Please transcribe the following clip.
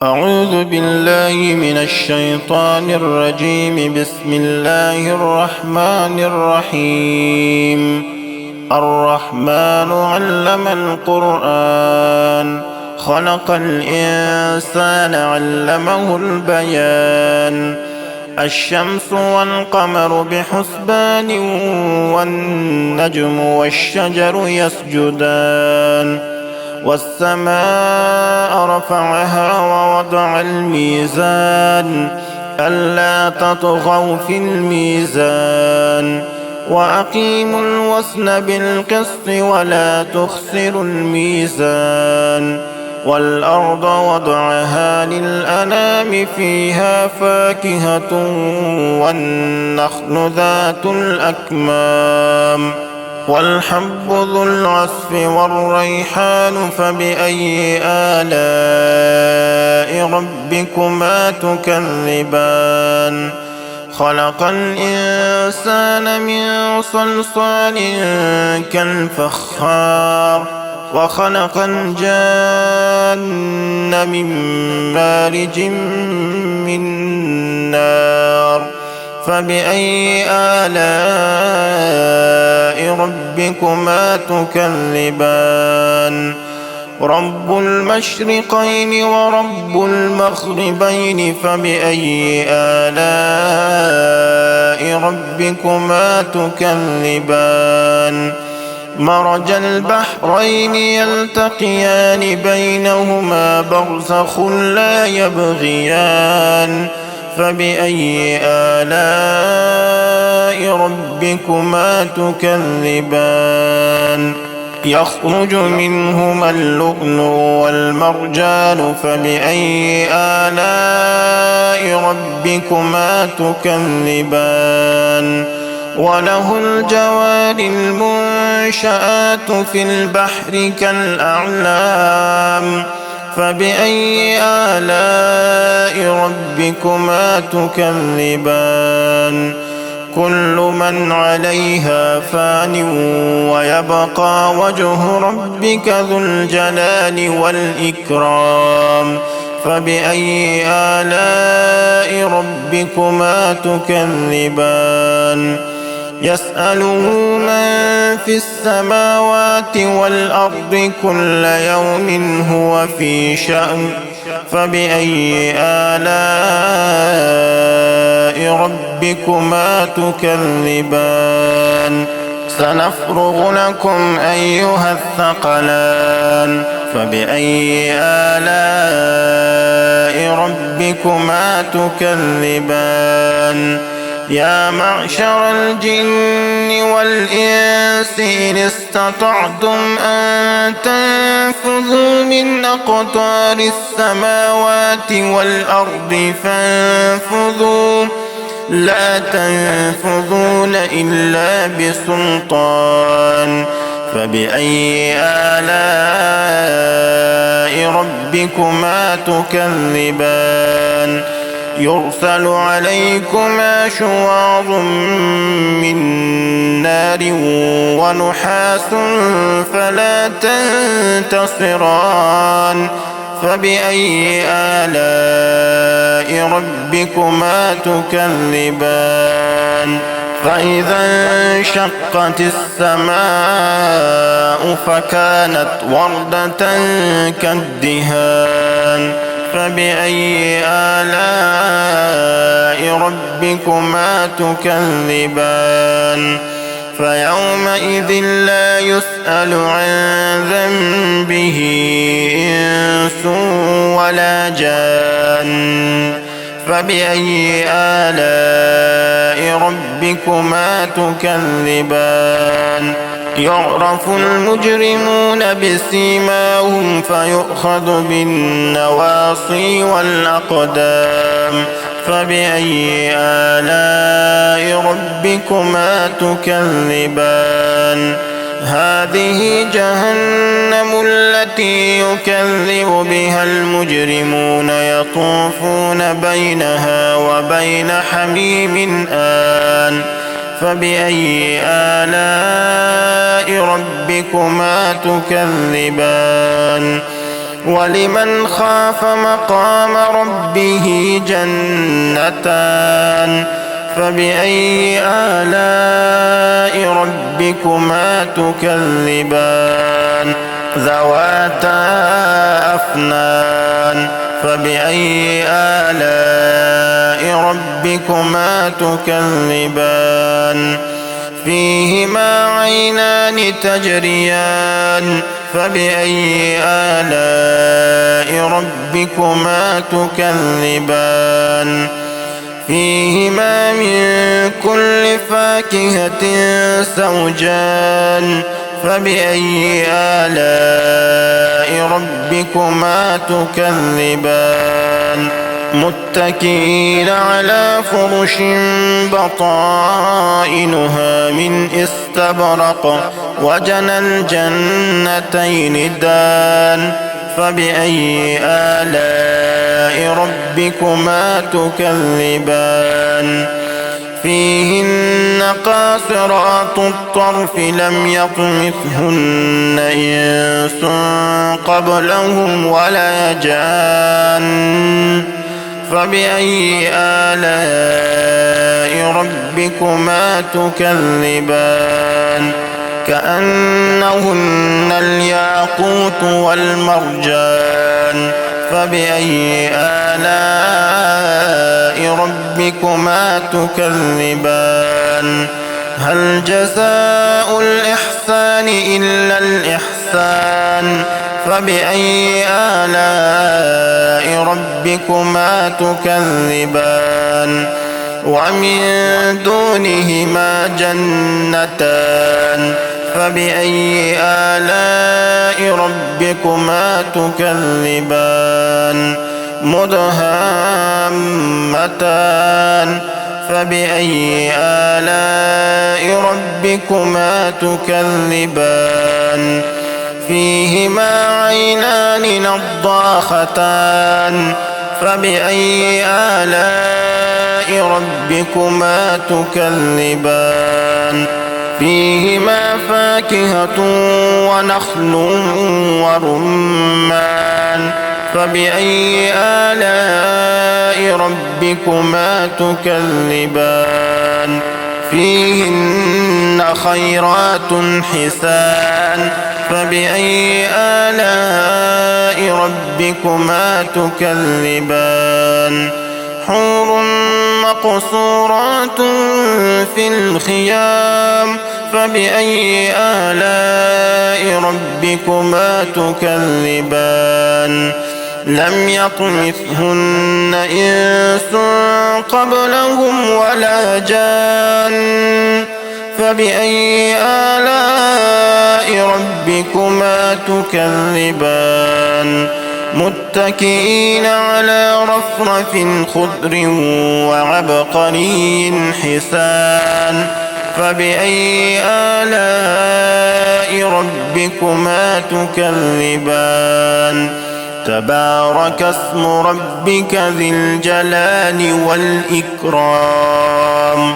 أعوذ بالله من الشيطان الرجيم. بسم الله الرحمن الرحيم. الرحمن علم القرآن، خلق الإنسان علمه البيان. الشمس والقمر بحسبان، والنجم والشجر يسجدان. والسماء رفعها ووضع الميزان، ألا تطغوا في الميزان، وأقيموا الوزن بالقسط ولا تخسروا الميزان. والأرض وضعها للأنام، فيها فاكهة والنخل ذات الأكمام، والحب ذو العصف والريحان. فبأي آلاء ربكما تكذبان؟ خلق الإنسان من صلصال كالفخار، وخلق الجان من مارج من نار. فبأي آلاء ربكما تكذبان؟ رب المشرقين ورب المغربين. فبأي آلاء ربكما تكذبان؟ مرج البحرين يلتقيان، بينهما برزخ لا يبغيان. فبأي آلاء ربكما تكذبان؟ يخرج منهما اللؤلؤ والمرجان. فبأي آلاء ربكما تكذبان؟ وله الجوار المنشآت في البحر كالأعلام. فبأي آلاء ربكما تكذبان؟ كل من عليها فان، ويبقى وجه ربك ذو الجلال والإكرام. فبأي آلاء ربكما تكذبان؟ يسأله من في السماوات والأرض، كل يوم هو في شأن. فبأي آلاء ربكما تكذبان؟ سنفرغ لكم أيها الثقلان. فبأي آلاء ربكما تكذبان؟ يا معشر الجن والإنس، إن استطعتم أن تنفذوا من أقطار السماوات والأرض فانفذوا، لا تنفذون إلا بسلطان. فبأي آلاء ربكما تكذبان؟ يرسل عليكما شواظ من نار ونحاس فلا تنتصران. فبأي آلاء ربكما تكذبان؟ فإذا انشقت السماء فكانت وردة كالدهان. فبأي آلاء ربكما تكذبان؟ فيومئذ لا يسأل عن ذنبه إنس ولا جان. فبأي آلاء ربكما تكذبان؟ يعرف المجرمون بسيماهم، فيؤخذ بالنواصي والأقدام. فبأي آلاء ربكما تكذبان؟ هذه جهنم التي يكذب بها المجرمون، يطوفون بينها وبين حميم آن. فبأي آلاء ربكما تكذبان؟ ولمن خاف مقام ربه جنتان فبأي آلاء ربكما تكذبان ذواتا أفنان فبأي آلاء ربكما تكذبان فيهما عينان تجريان فبأي آلاء ربكما تكذبان فيهما من كل فاكهة زوجان فبأي آلاء ربكما تكذبان متكئين على فرش بطائنها من استبرق وجنى الجنتين دان فبأي آلاء ربكما تكذبان فيهن قاصرات الطرف لم يطمثهن إنس قبلهم ولا جان فبأي آلاء ربكما تكذبان كأنهن الياقوت والمرجان فبأي آلاء ربكما تكذبان هل جزاء الإحسان إلا الإحسان فبأي آلاء ربكما تكذبان ومن دونهما جنتان فبأي آلاء ربكما تكذبان مدهامتان فبأي آلاء ربكما تكذبان فيهما عينان نضاختان فبأي آلاء ربكما تكذبان فيهما فاكهة ونخل ورمان فبأي آلاء ربكما تكذبان فيهن خيرات حسان فبأي آلاء ربكما تكذبان حور مقصورات في الخيام فبأي آلاء ربكما تكذبان لم يطمثهن إنس قبلهم ولا جان فبأي آلاء ربكما تكذبان متكئين على رفرف خضر وعبقري حسان فبأي آلاء ربكما تكذبان تبارك اسم ربك ذي الجلال والإكرام